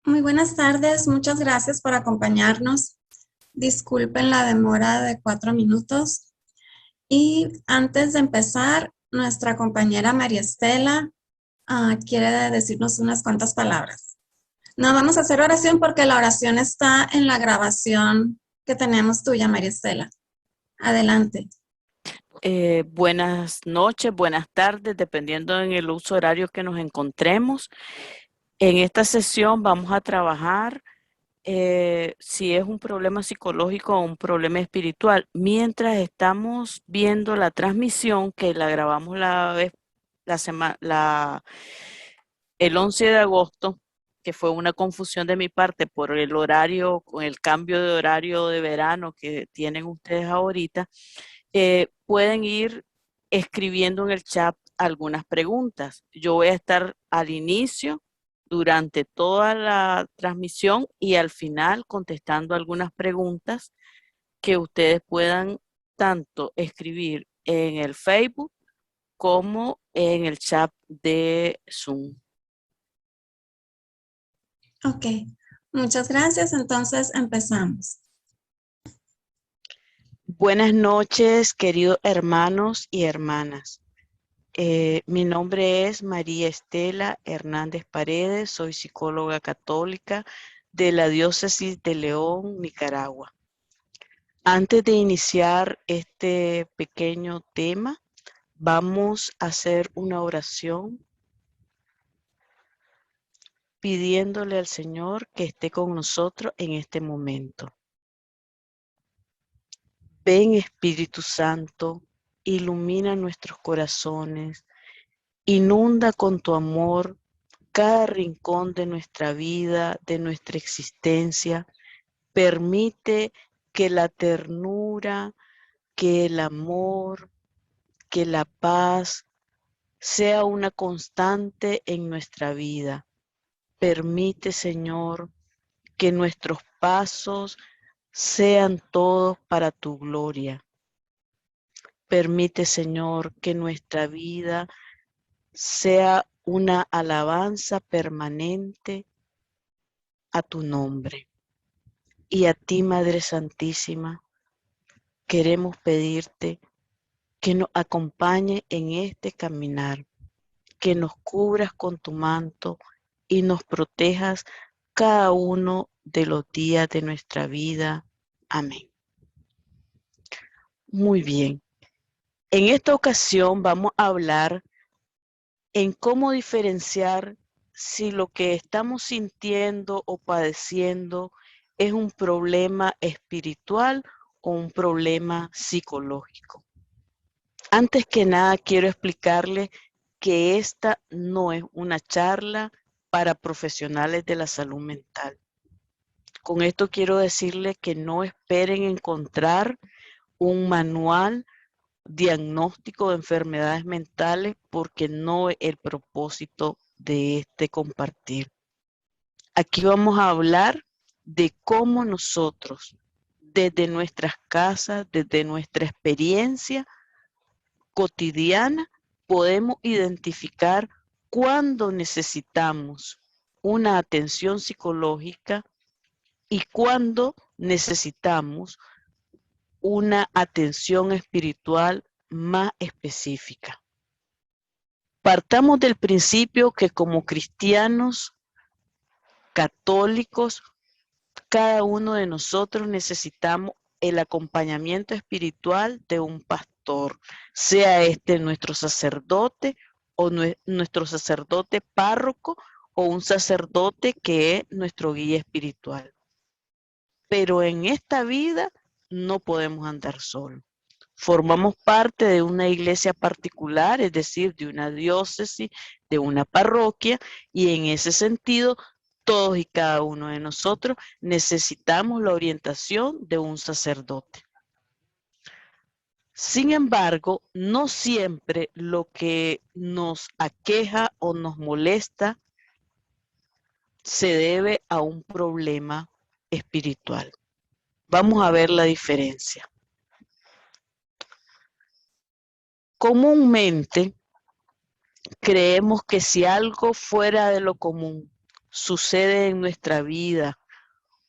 Muy buenas tardes, muchas gracias por acompañarnos. Disculpen la demora de 4 minutos. Y antes de empezar, nuestra compañera María Estela quiere decirnos unas cuantas palabras. No vamos a hacer oración porque la oración está en la grabación que tenemos tuya, María Estela. Adelante. Buenas noches, buenas tardes, dependiendo en el uso horario que nos encontremos. En esta sesión vamos a trabajar si es un problema psicológico o un problema espiritual. Mientras estamos viendo la transmisión que la grabamos el 11 de agosto, que fue una confusión de mi parte por el horario, con el cambio de horario de verano que tienen ustedes ahorita. Pueden ir escribiendo en el chat algunas preguntas. Yo voy a estar al inicio, durante toda la transmisión y al final contestando algunas preguntas que ustedes puedan tanto escribir en el Facebook como en el chat de Zoom. Ok, muchas gracias. Entonces empezamos. Buenas noches, queridos hermanos y hermanas. Mi nombre es María Estela Hernández Paredes, soy psicóloga católica de la Diócesis de León, Nicaragua. Antes de iniciar este pequeño tema, vamos a hacer una oración pidiéndole al Señor que esté con nosotros en este momento. Ven, Espíritu Santo, ilumina nuestros corazones, inunda con tu amor cada rincón de nuestra vida, de nuestra existencia. Permite que la ternura, que el amor, que la paz sea una constante en nuestra vida. Permite, Señor, que nuestros pasos sean todos para tu gloria. Permite, Señor, que nuestra vida sea una alabanza permanente a tu nombre. Y a ti, Madre Santísima, queremos pedirte que nos acompañe en este caminar, que nos cubras con tu manto y nos protejas cada uno de los días de nuestra vida. Amén. Muy bien. En esta ocasión vamos a hablar en cómo diferenciar si lo que estamos sintiendo o padeciendo es un problema espiritual o un problema psicológico. Antes que nada, quiero explicarles que esta no es una charla para profesionales de la salud mental. Con esto quiero decirles que no esperen encontrar un manual diagnóstico de enfermedades mentales porque no es el propósito de este compartir. Aquí vamos a hablar de cómo nosotros, desde nuestras casas, desde nuestra experiencia cotidiana, podemos identificar cuándo necesitamos una atención psicológica y cuándo necesitamos una atención espiritual más específica. Partamos del principio que como cristianos católicos, cada uno de nosotros necesitamos el acompañamiento espiritual de un pastor, sea este nuestro sacerdote o nuestro sacerdote párroco o un sacerdote que es nuestro guía espiritual. Pero en esta vida no podemos andar solos. Formamos parte de una iglesia particular, es decir, de una diócesis, de una parroquia, y en ese sentido, todos y cada uno de nosotros necesitamos la orientación de un sacerdote. Sin embargo, no siempre lo que nos aqueja o nos molesta se debe a un problema espiritual. Vamos a ver la diferencia. Comúnmente creemos que si algo fuera de lo común sucede en nuestra vida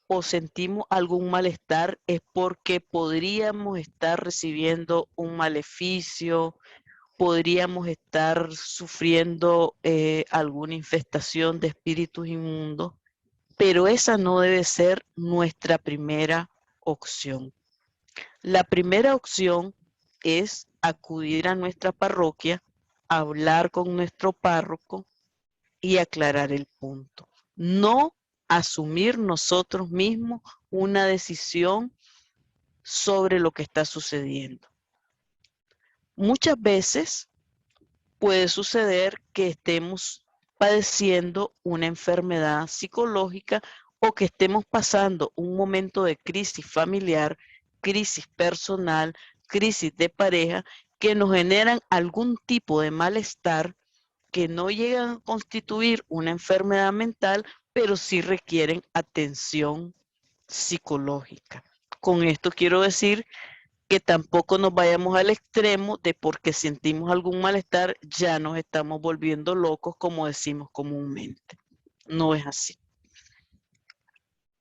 o sentimos algún malestar, es porque podríamos estar recibiendo un maleficio, podríamos estar sufriendo alguna infestación de espíritus inmundos, pero esa no debe ser nuestra primera opción. La primera opción es acudir a nuestra parroquia, hablar con nuestro párroco y aclarar el punto. No asumir nosotros mismos una decisión sobre lo que está sucediendo. Muchas veces puede suceder que estemos padeciendo una enfermedad psicológica o que estemos pasando un momento de crisis familiar, crisis personal, crisis de pareja, que nos generan algún tipo de malestar que no llegan a constituir una enfermedad mental, pero sí requieren atención psicológica. Con esto quiero decir que tampoco nos vayamos al extremo de porque sentimos algún malestar, ya nos estamos volviendo locos, como decimos comúnmente. No es así.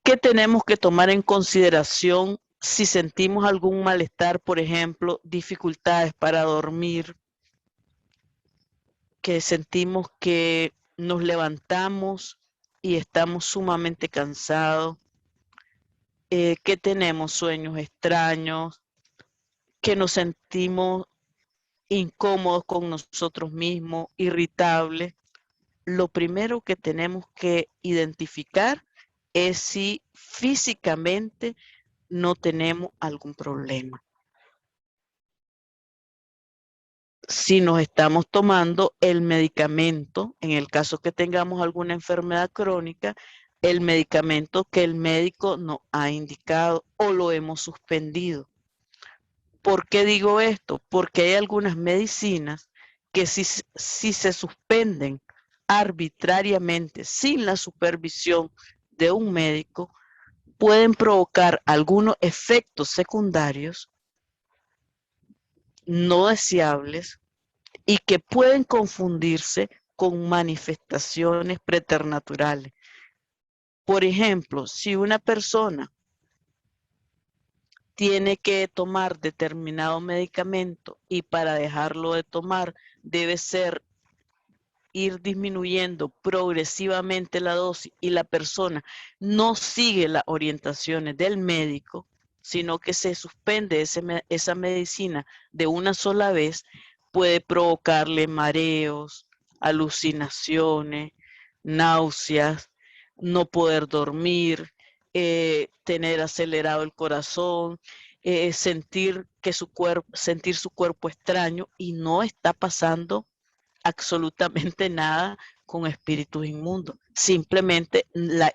¿Qué tenemos que tomar en consideración si sentimos algún malestar, por ejemplo, dificultades para dormir, que sentimos que nos levantamos y estamos sumamente cansados, que tenemos sueños extraños, que nos sentimos incómodos con nosotros mismos, irritables? Lo primero que tenemos que identificar es si físicamente no tenemos algún problema. Si nos estamos tomando el medicamento, en el caso que tengamos alguna enfermedad crónica, el medicamento que el médico nos ha indicado o lo hemos suspendido. ¿Por qué digo esto? Porque hay algunas medicinas que si se suspenden arbitrariamente sin la supervisión de un médico, pueden provocar algunos efectos secundarios no deseables y que pueden confundirse con manifestaciones preternaturales. Por ejemplo, si una persona tiene que tomar determinado medicamento y para dejarlo de tomar debe ser ir disminuyendo progresivamente la dosis y la persona no sigue las orientaciones del médico, sino que se suspende esa medicina de una sola vez, puede provocarle mareos, alucinaciones, náuseas, no poder dormir, tener acelerado el corazón, sentir su cuerpo extraño, y no está pasando absolutamente nada con espíritus inmundos. Simplemente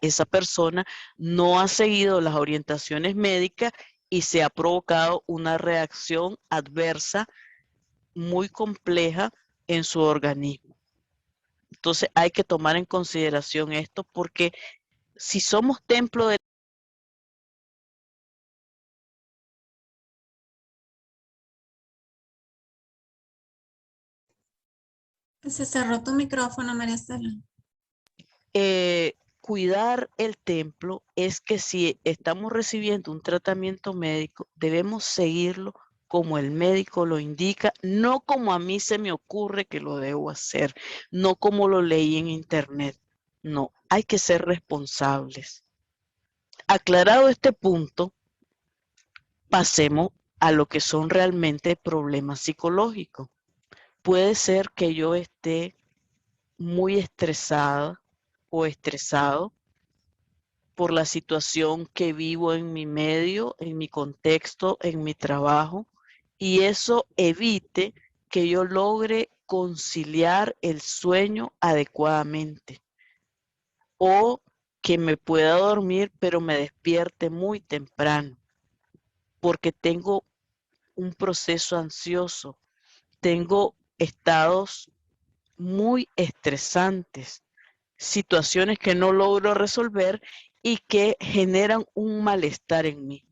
esa persona no ha seguido las orientaciones médicas y se ha provocado una reacción adversa muy compleja en su organismo. Entonces hay que tomar en consideración esto, porque si somos templo de... Se cerró tu micrófono, María Estela. Cuidar el templo es que si estamos recibiendo un tratamiento médico, debemos seguirlo como el médico lo indica, no como a mí se me ocurre que lo debo hacer, no como lo leí en internet. No, hay que ser responsables. Aclarado este punto, pasemos a lo que son realmente problemas psicológicos. Puede ser que yo esté muy estresada o estresado por la situación que vivo en mi medio, en mi contexto, en mi trabajo, y eso evite que yo logre conciliar el sueño adecuadamente, o que me pueda dormir pero me despierte muy temprano porque tengo un proceso ansioso, tengo estados muy estresantes, situaciones que no logro resolver y que generan un malestar en mí.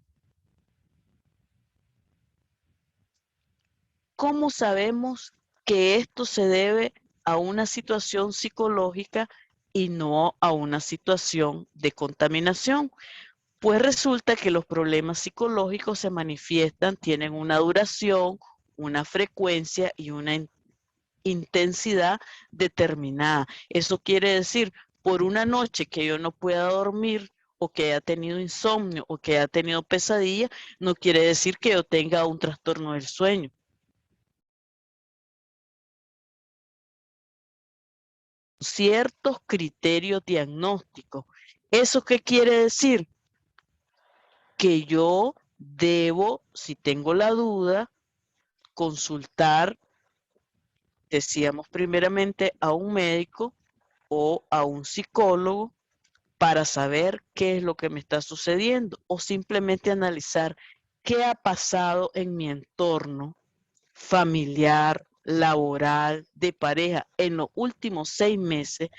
¿Cómo sabemos que esto se debe a una situación psicológica y no a una situación de contaminación. Pues resulta que los problemas psicológicos se manifiestan, tienen una duración, una frecuencia y una intensidad determinada. Eso quiere decir, por una noche que yo no pueda dormir o que haya tenido insomnio o que haya tenido pesadilla, no quiere decir que yo tenga un trastorno del sueño. Ciertos criterios diagnósticos. ¿Eso qué quiere decir? Que yo debo, si tengo la duda, consultar, decíamos primeramente, a un médico o a un psicólogo para saber qué es lo que me está sucediendo o simplemente analizar qué ha pasado en mi entorno familiar, laboral, de pareja en los últimos 6 meses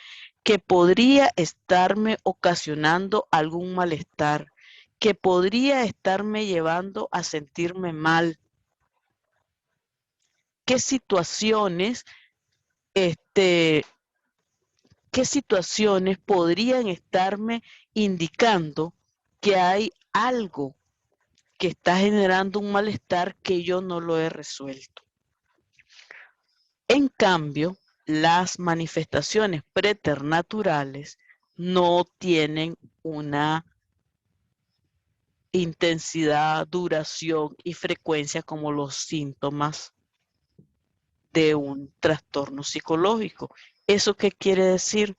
que podría estarme ocasionando algún malestar, que podría estarme llevando a sentirme mal. ¿Qué situaciones, qué situaciones podrían estarme indicando que hay algo que está generando un malestar que yo no lo he resuelto? En cambio, las manifestaciones preternaturales no tienen una intensidad, duración y frecuencia como los síntomas de un trastorno psicológico. ¿Eso qué quiere decir?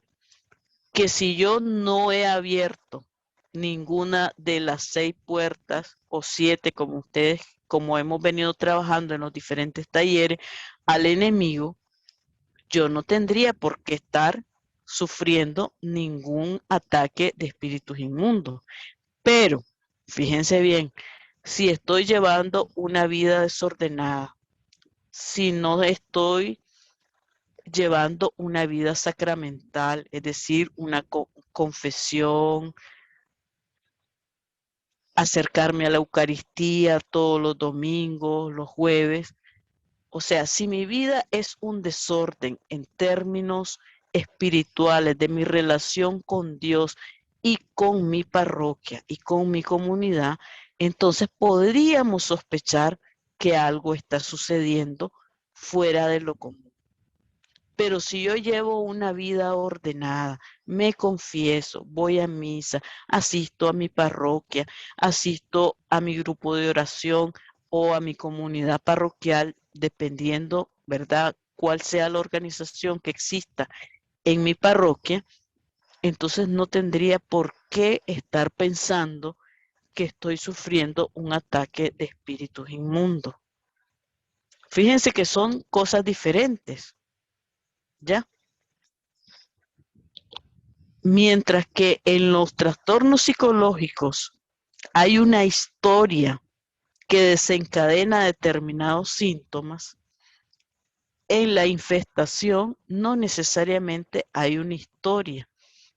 Que si yo no he abierto ninguna de las 6 puertas o 7, como ustedes, como hemos venido trabajando en los diferentes talleres, al enemigo, yo no tendría por qué estar sufriendo ningún ataque de espíritus inmundos. Pero, fíjense bien, si estoy llevando una vida desordenada, si no estoy llevando una vida sacramental, es decir, una confesión, acercarme a la Eucaristía todos los domingos, los jueves. O sea, si mi vida es un desorden en términos espirituales de mi relación con Dios y con mi parroquia y con mi comunidad, entonces podríamos sospechar que algo está sucediendo fuera de lo común. Pero si yo llevo una vida ordenada, me confieso, voy a misa, asisto a mi parroquia, asisto a mi grupo de oración o a mi comunidad parroquial, dependiendo, ¿verdad?, cuál sea la organización que exista en mi parroquia, entonces no tendría por qué estar pensando que estoy sufriendo un ataque de espíritus inmundos. Fíjense que son cosas diferentes, ¿ya? Mientras que en los trastornos psicológicos hay una historia que desencadena determinados síntomas, en la infestación no necesariamente hay una historia,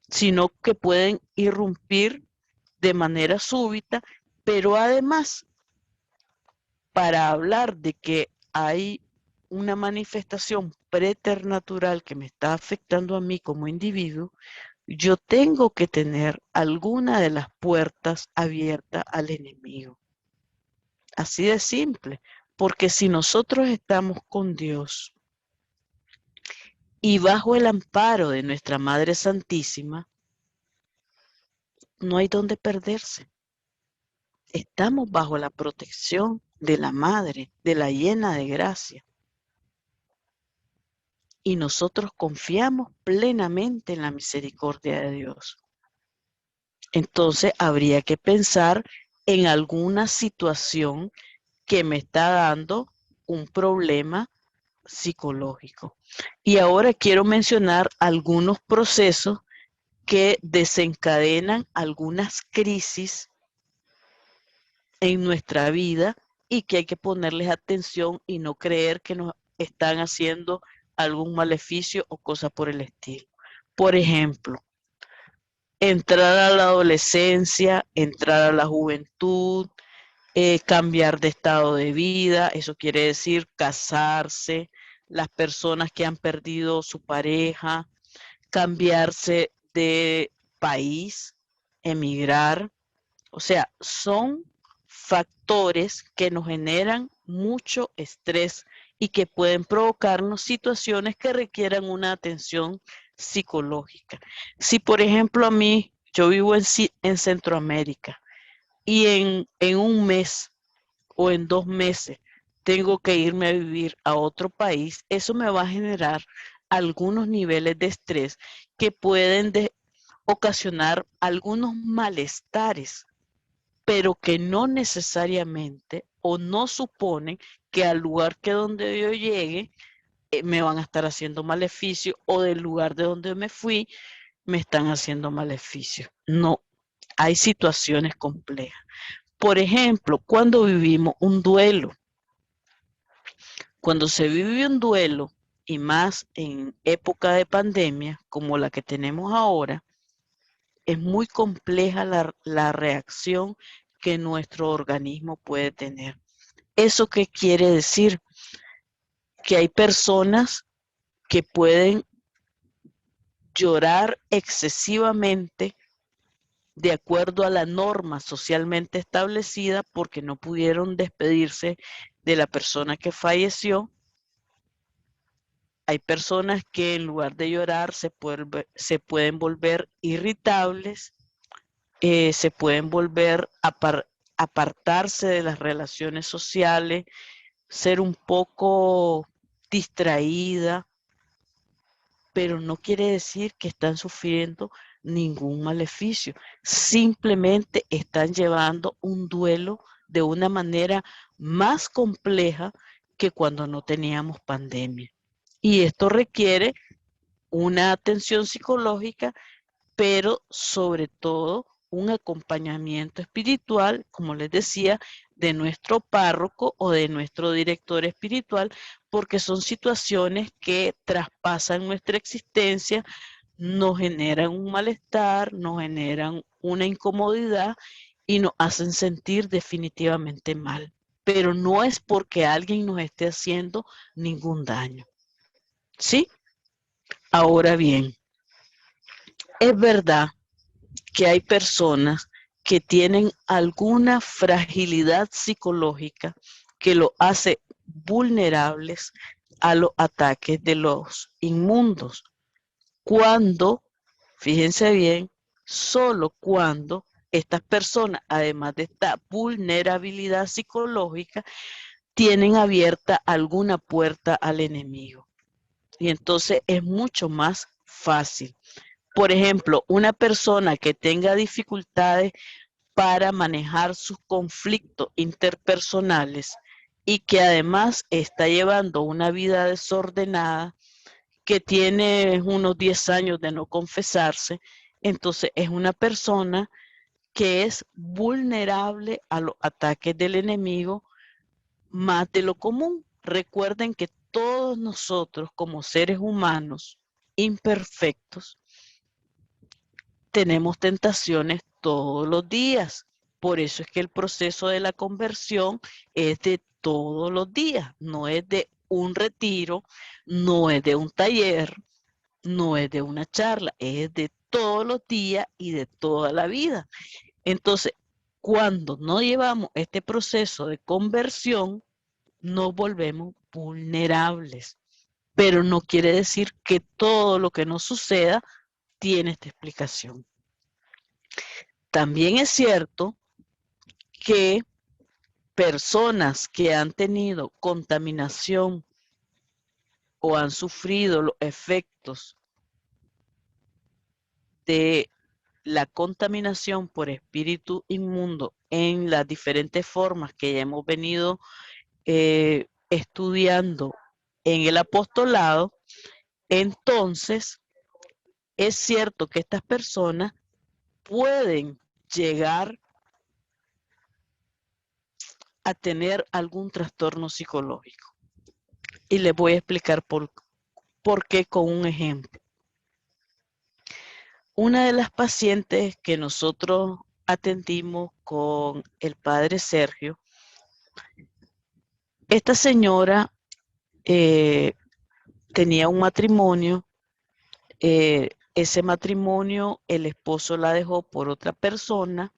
sino que pueden irrumpir de manera súbita, pero además, para hablar de que hay una manifestación preternatural que me está afectando a mí como individuo, yo tengo que tener alguna de las puertas abiertas al enemigo. Así de simple, porque si nosotros estamos con Dios y bajo el amparo de nuestra Madre Santísima, no hay donde perderse. Estamos bajo la protección de la Madre, de la llena de gracia. Y nosotros confiamos plenamente en la misericordia de Dios. Entonces habría que pensar en alguna situación que me está dando un problema psicológico. Y ahora quiero mencionar algunos procesos que desencadenan algunas crisis en nuestra vida y que hay que ponerles atención y no creer que nos están haciendo algún maleficio o cosa por el estilo. Por ejemplo, entrar a la adolescencia, entrar a la juventud, cambiar de estado de vida, eso quiere decir casarse, las personas que han perdido su pareja, cambiarse de país, emigrar. O sea, son factores que nos generan mucho estrés y que pueden provocarnos situaciones que requieran una atención psicológica. Si, por ejemplo, a mí, yo vivo en Centroamérica y en un mes o en 2 meses tengo que irme a vivir a otro país, eso me va a generar algunos niveles de estrés que pueden ocasionar algunos malestares, pero que no necesariamente o no suponen que al lugar que donde yo llegue me van a estar haciendo maleficio, o del lugar de donde me fui me están haciendo maleficio. No, hay situaciones complejas. Por ejemplo, cuando vivimos un duelo, cuando se vive un duelo, y más en época de pandemia como la que tenemos ahora, es muy compleja la reacción que nuestro organismo puede tener. ¿Eso qué quiere decir? Que hay personas que pueden llorar excesivamente de acuerdo a la norma socialmente establecida porque no pudieron despedirse de la persona que falleció. Hay personas que en lugar de llorar se pueden volver irritables, se pueden volver apartarse de las relaciones sociales, ser un poco distraída, pero no quiere decir que están sufriendo ningún maleficio. Simplemente están llevando un duelo de una manera más compleja que cuando no teníamos pandemia. Y esto requiere una atención psicológica, pero sobre todo un acompañamiento espiritual, como les decía, de nuestro párroco o de nuestro director espiritual, porque son situaciones que traspasan nuestra existencia, nos generan un malestar, nos generan una incomodidad y nos hacen sentir definitivamente mal. Pero no es porque alguien nos esté haciendo ningún daño. ¿Sí? Ahora bien, es verdad que hay personas que tienen alguna fragilidad psicológica que lo hace vulnerables a los ataques de los inmundos. Cuando, fíjense bien, solo cuando estas personas, además de esta vulnerabilidad psicológica, tienen abierta alguna puerta al enemigo. Y entonces es mucho más fácil. Por ejemplo, una persona que tenga dificultades para manejar sus conflictos interpersonales y que además está llevando una vida desordenada, que tiene unos 10 años de no confesarse, entonces es una persona que es vulnerable a los ataques del enemigo más de lo común. Recuerden que todos nosotros como seres humanos imperfectos tenemos tentaciones todos los días. Por eso es que el proceso de la conversión es de todos los días, no es de un retiro, no es de un taller, no es de una charla, es de todos los días y de toda la vida. Entonces, cuando no llevamos este proceso de conversión, nos volvemos vulnerables. Pero no quiere decir que todo lo que nos suceda tiene esta explicación. También es cierto que personas que han tenido contaminación o han sufrido los efectos de la contaminación por espíritu inmundo en las diferentes formas que ya hemos venido estudiando en el apostolado, entonces es cierto que estas personas pueden llegar a tener algún trastorno psicológico. Y les voy a explicar por qué con un ejemplo. Una de las pacientes que nosotros atendimos con el padre Sergio, esta señora tenía un matrimonio, ese matrimonio, el esposo la dejó por otra persona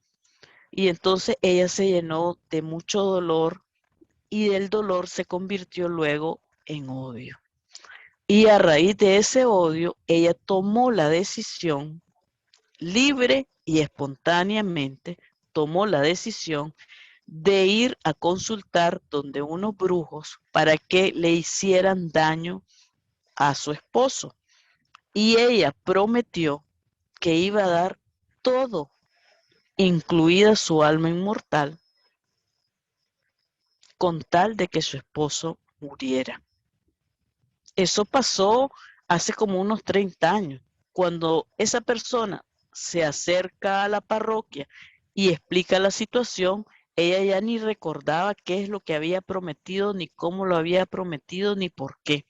y entonces ella se llenó de mucho dolor y del dolor se convirtió luego en odio. Y a raíz de ese odio, ella tomó la decisión libre y espontáneamente, tomó la decisión de ir a consultar donde unos brujos para que le hicieran daño a su esposo. Y ella prometió que iba a dar todo, incluida su alma inmortal, con tal de que su esposo muriera. Eso pasó hace como unos 30 años, cuando esa persona se acerca a la parroquia y explica la situación, ella ya ni recordaba qué es lo que había prometido, ni cómo lo había prometido, ni por qué.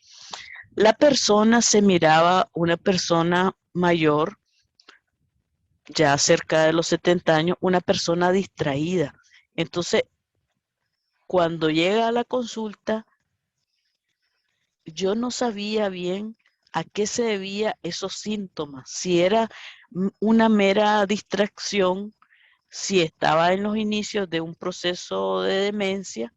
La persona se miraba una persona mayor, ya cerca de los 70 años, una persona distraída. Entonces, cuando llega a la consulta, yo no sabía bien a qué se debía esos síntomas, si era una mera distracción, si estaba en los inicios de un proceso de demencia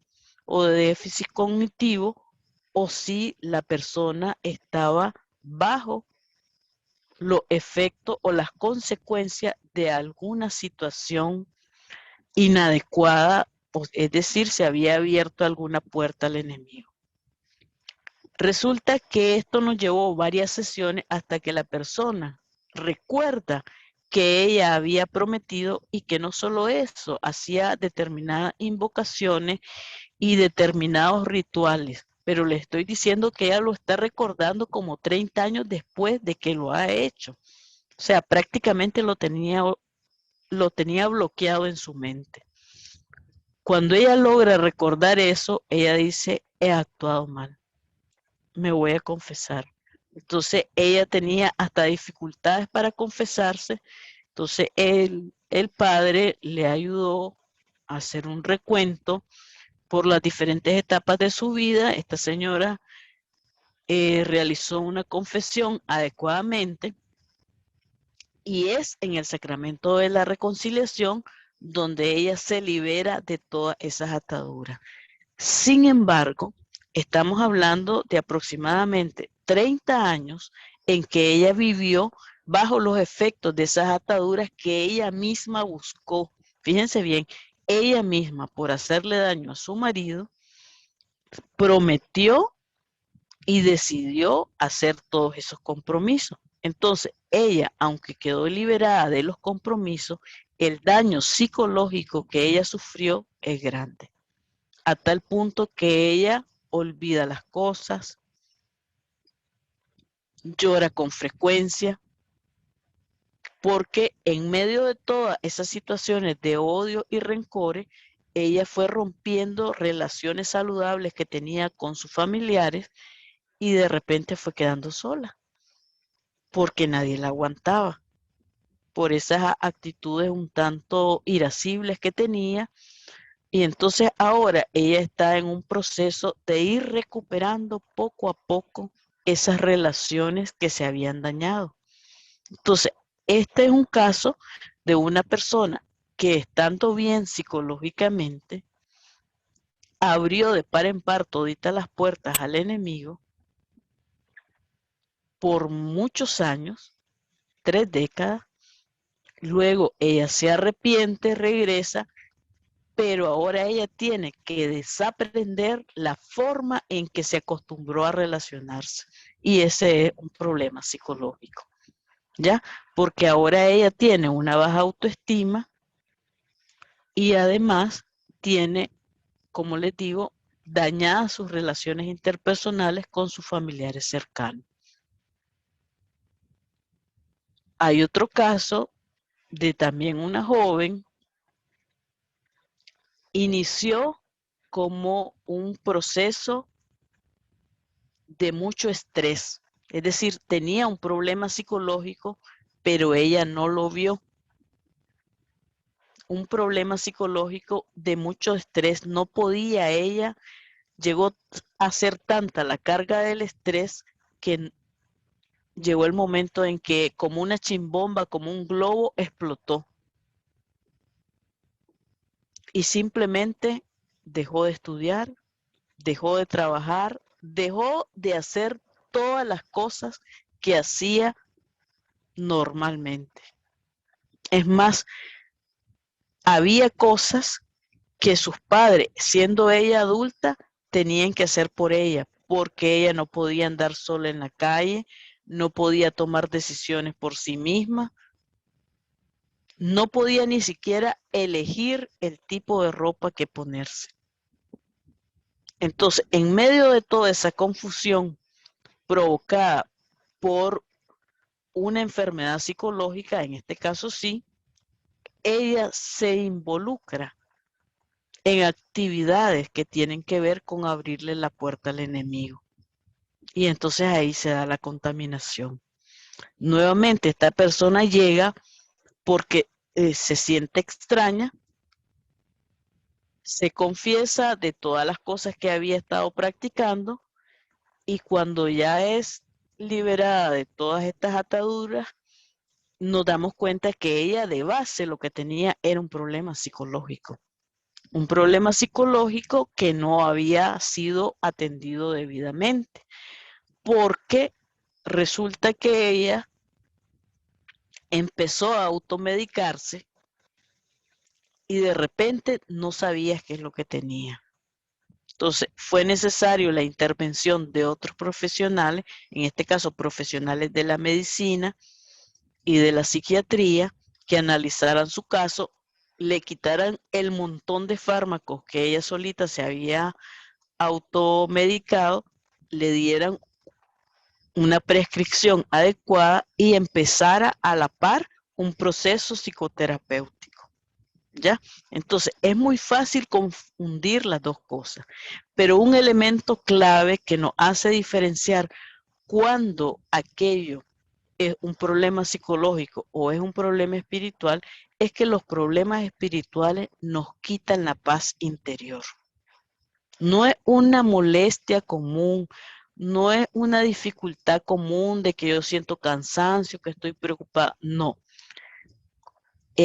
o de déficit cognitivo, o si la persona estaba bajo los efectos o las consecuencias de alguna situación inadecuada, es decir, se había abierto alguna puerta al enemigo. Resulta que esto nos llevó varias sesiones hasta que la persona recuerda que ella había prometido y que no solo eso, hacía determinadas invocaciones y determinados rituales, pero le estoy diciendo que ella lo está recordando como 30 años después de que lo ha hecho. O sea, prácticamente lo tenía bloqueado en su mente. Cuando ella logra recordar eso, ella dice, he actuado mal, me voy a confesar. Entonces ella tenía hasta dificultades para confesarse, entonces el padre le ayudó a hacer un recuento por las diferentes etapas de su vida. Esta señora realizó una confesión adecuadamente y es en el sacramento de la reconciliación donde ella se libera de todas esas ataduras. Sin embargo, estamos hablando de aproximadamente 30 años en que ella vivió bajo los efectos de esas ataduras que ella misma buscó. Fíjense bien, ella misma, por hacerle daño a su marido, prometió y decidió hacer todos esos compromisos. Entonces, ella, aunque quedó liberada de los compromisos, el daño psicológico que ella sufrió es grande, a tal punto que ella olvida las cosas, llora con frecuencia, porque en medio de todas esas situaciones de odio y rencores, ella fue rompiendo relaciones saludables que tenía con sus familiares y de repente fue quedando sola, porque nadie la aguantaba, por esas actitudes un tanto irascibles que tenía. Y entonces ahora ella está en un proceso de ir recuperando poco a poco esas relaciones que se habían dañado. Entonces, este es un caso de una persona que, estando bien psicológicamente, abrió de par en par toditas las puertas al enemigo por muchos años, 3 décadas. Luego ella se arrepiente, regresa, pero ahora ella tiene que desaprender la forma en que se acostumbró a relacionarse. Y ese es un problema psicológico, ¿ya? Porque ahora ella tiene una baja autoestima y además tiene, como les digo, dañadas sus relaciones interpersonales con sus familiares cercanos. Hay otro caso de también una joven, inició como un proceso de mucho estrés, es decir, tenía un problema psicológico, pero ella no lo vio. Un problema psicológico de mucho estrés, no podía ella, llegó a ser tanta la carga del estrés que llegó el momento en que como una chimbomba, como un globo, explotó. Y simplemente dejó de estudiar, dejó de trabajar, dejó de hacer todas las cosas que hacía normalmente. Es más, había cosas que sus padres, siendo ella adulta, tenían que hacer por ella, porque ella no podía andar sola en la calle, no podía tomar decisiones por sí misma, no podía ni siquiera elegir el tipo de ropa que ponerse. Entonces, en medio de toda esa confusión provocada por una enfermedad psicológica, en este caso sí, ella se involucra en actividades que tienen que ver con abrirle la puerta al enemigo. Y entonces ahí se da la contaminación. Nuevamente, esta persona llega porque se siente extraña, se confiesa de todas las cosas que había estado practicando y cuando ya es liberada de todas estas ataduras, nos damos cuenta que ella de base lo que tenía era un problema psicológico. Un problema psicológico que no había sido atendido debidamente, porque resulta que ella empezó a automedicarse y de repente no sabía qué es lo que tenía. Entonces fue necesario la intervención de otros profesionales, en este caso profesionales de la medicina y de la psiquiatría, que analizaran su caso, le quitaran el montón de fármacos que ella solita se había automedicado, le dieran una prescripción adecuada y empezara a la par un proceso psicoterapéutico. ¿Ya? Entonces, es muy fácil confundir las dos cosas, pero un elemento clave que nos hace diferenciar cuando aquello es un problema psicológico o es un problema espiritual es que los problemas espirituales nos quitan la paz interior. No es una molestia común, no es una dificultad común de que yo siento cansancio, que estoy preocupada, no.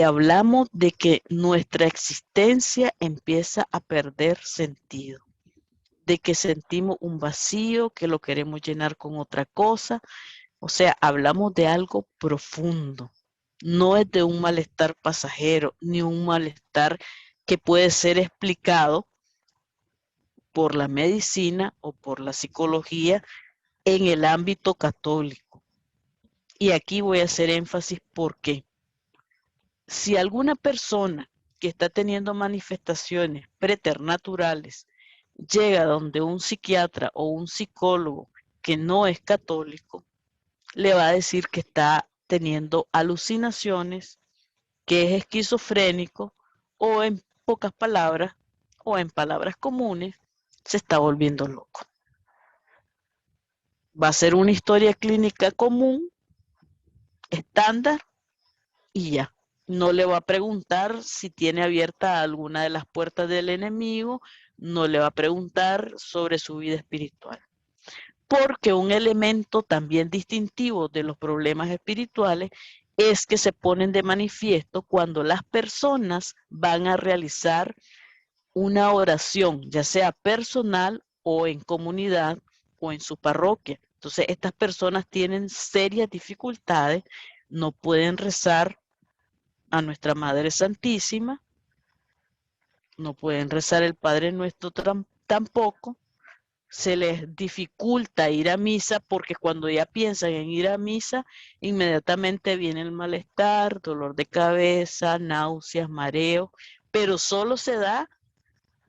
Hablamos de que nuestra existencia empieza a perder sentido, de que sentimos un vacío, que lo queremos llenar con otra cosa. O sea, hablamos de algo profundo. No es de un malestar pasajero, ni un malestar que puede ser explicado por la medicina o por la psicología en el ámbito católico. Y aquí voy a hacer énfasis porque si alguna persona que está teniendo manifestaciones preternaturales llega donde un psiquiatra o un psicólogo que no es católico, le va a decir que está teniendo alucinaciones, que es esquizofrénico o en pocas palabras o en palabras comunes, se está volviendo loco. Va a ser una historia clínica común, estándar y ya. No le va a preguntar si tiene abierta alguna de las puertas del enemigo, no le va a preguntar sobre su vida espiritual. Porque un elemento también distintivo de los problemas espirituales es que se ponen de manifiesto cuando las personas van a realizar una oración, ya sea personal o en comunidad o en su parroquia. Entonces, estas personas tienen serias dificultades, no pueden rezar a nuestra Madre Santísima, no pueden rezar el Padre Nuestro tampoco, se les dificulta ir a misa porque cuando ya piensan en ir a misa, inmediatamente viene el malestar, dolor de cabeza, náuseas, mareo, pero solo se da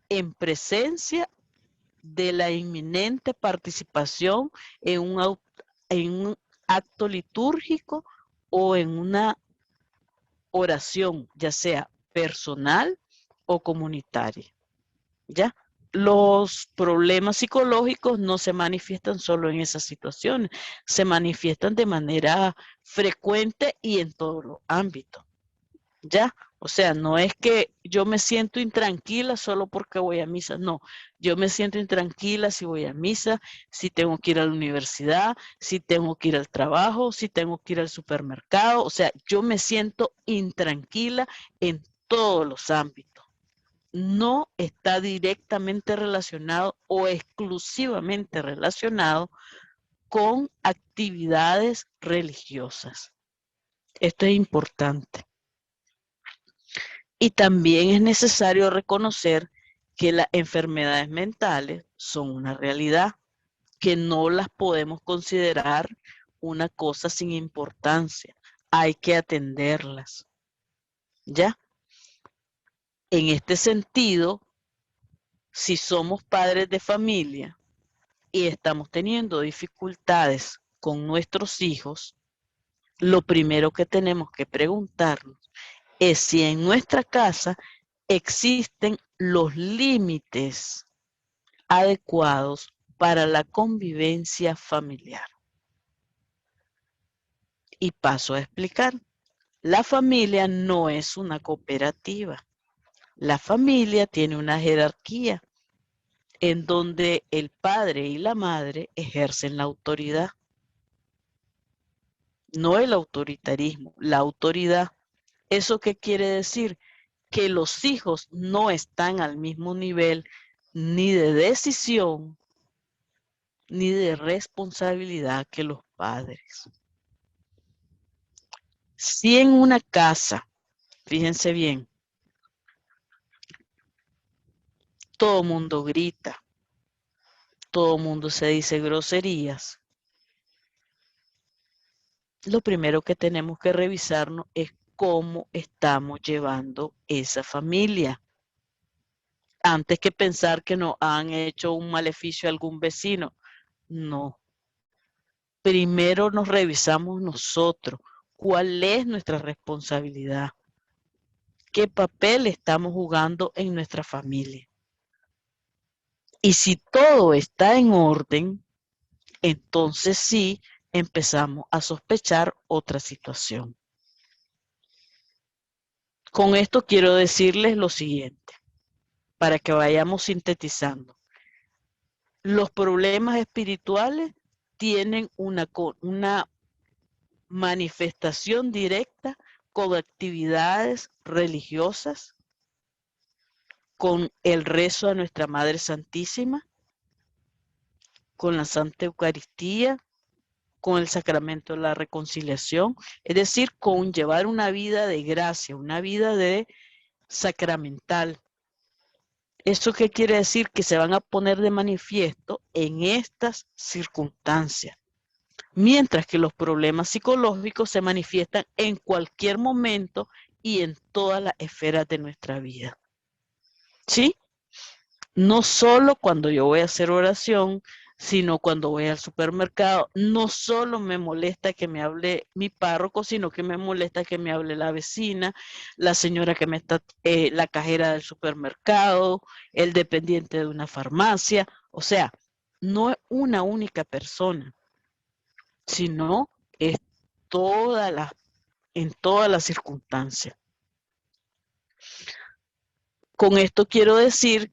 en presencia de la inminente participación en un acto litúrgico o en una oración, ya sea personal o comunitaria. ¿Ya? Los problemas psicológicos no se manifiestan solo en esas situaciones, se manifiestan de manera frecuente y en todos los ámbitos. ¿Ya? O sea, no es que yo me siento intranquila solo porque voy a misa, no. Yo me siento intranquila si voy a misa, si tengo que ir a la universidad, si tengo que ir al trabajo, si tengo que ir al supermercado. O sea, yo me siento intranquila en todos los ámbitos. No está directamente relacionado o exclusivamente relacionado con actividades religiosas. Esto es importante. Y también es necesario reconocer que las enfermedades mentales son una realidad, que no las podemos considerar una cosa sin importancia. Hay que atenderlas. ¿Ya? En este sentido, si somos padres de familia y estamos teniendo dificultades con nuestros hijos, lo primero que tenemos que preguntarnos es si en nuestra casa existen los límites adecuados para la convivencia familiar. Y paso a explicar. La familia no es una cooperativa. La familia tiene una jerarquía en donde el padre y la madre ejercen la autoridad. No el autoritarismo, la autoridad. ¿Eso qué quiere decir? Que los hijos no están al mismo nivel ni de decisión ni de responsabilidad que los padres. Si en una casa, fíjense bien, todo mundo grita, todo mundo se dice groserías, lo primero que tenemos que revisarnos es cómo estamos llevando esa familia. Antes que pensar que nos han hecho un maleficio a algún vecino. No. Primero nos revisamos nosotros. ¿Cuál es nuestra responsabilidad? ¿Qué papel estamos jugando en nuestra familia? Y si todo está en orden, entonces sí empezamos a sospechar otra situación. Con esto quiero decirles lo siguiente, para que vayamos sintetizando. Los problemas espirituales tienen una manifestación directa con actividades religiosas, con el rezo a nuestra Madre Santísima, con la Santa Eucaristía, con el sacramento de la reconciliación, es decir, con llevar una vida de gracia, una vida de sacramental. ¿Eso qué quiere decir? Que se van a poner de manifiesto en estas circunstancias. Mientras que los problemas psicológicos se manifiestan en cualquier momento y en todas las esferas de nuestra vida. ¿Sí? No solo cuando yo voy a hacer oración, sino cuando voy al supermercado. No solo me molesta que me hable mi párroco, sino que me molesta que me hable la vecina, la señora que me está, la cajera del supermercado, el dependiente de una farmacia. O sea, no es una única persona, sino es en todas las circunstancias. Con esto quiero decir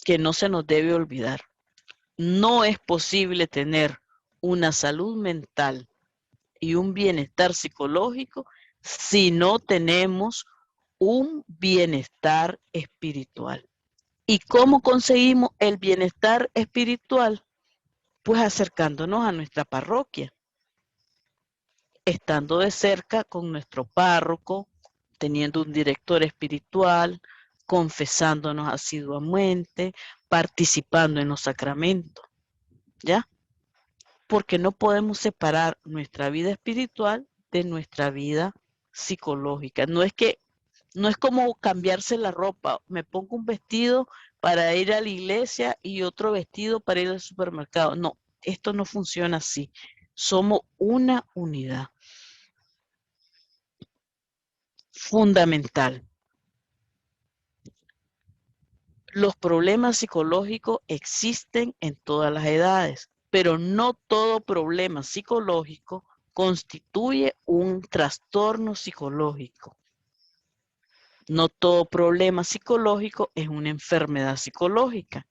que no se nos debe olvidar. No es posible tener una salud mental y un bienestar psicológico si no tenemos un bienestar espiritual. ¿Y cómo conseguimos el bienestar espiritual? Pues acercándonos a nuestra parroquia, estando de cerca con nuestro párroco, teniendo un director espiritual, confesándonos asiduamente, participando en los sacramentos, ¿ya? Porque no podemos separar nuestra vida espiritual de nuestra vida psicológica. No es como cambiarse la ropa. Me pongo un vestido para ir a la iglesia y otro vestido para ir al supermercado. No, esto no funciona así. Somos una unidad. Fundamental. Los problemas psicológicos existen en todas las edades, pero no todo problema psicológico constituye un trastorno psicológico. No todo problema psicológico es una enfermedad psicológica.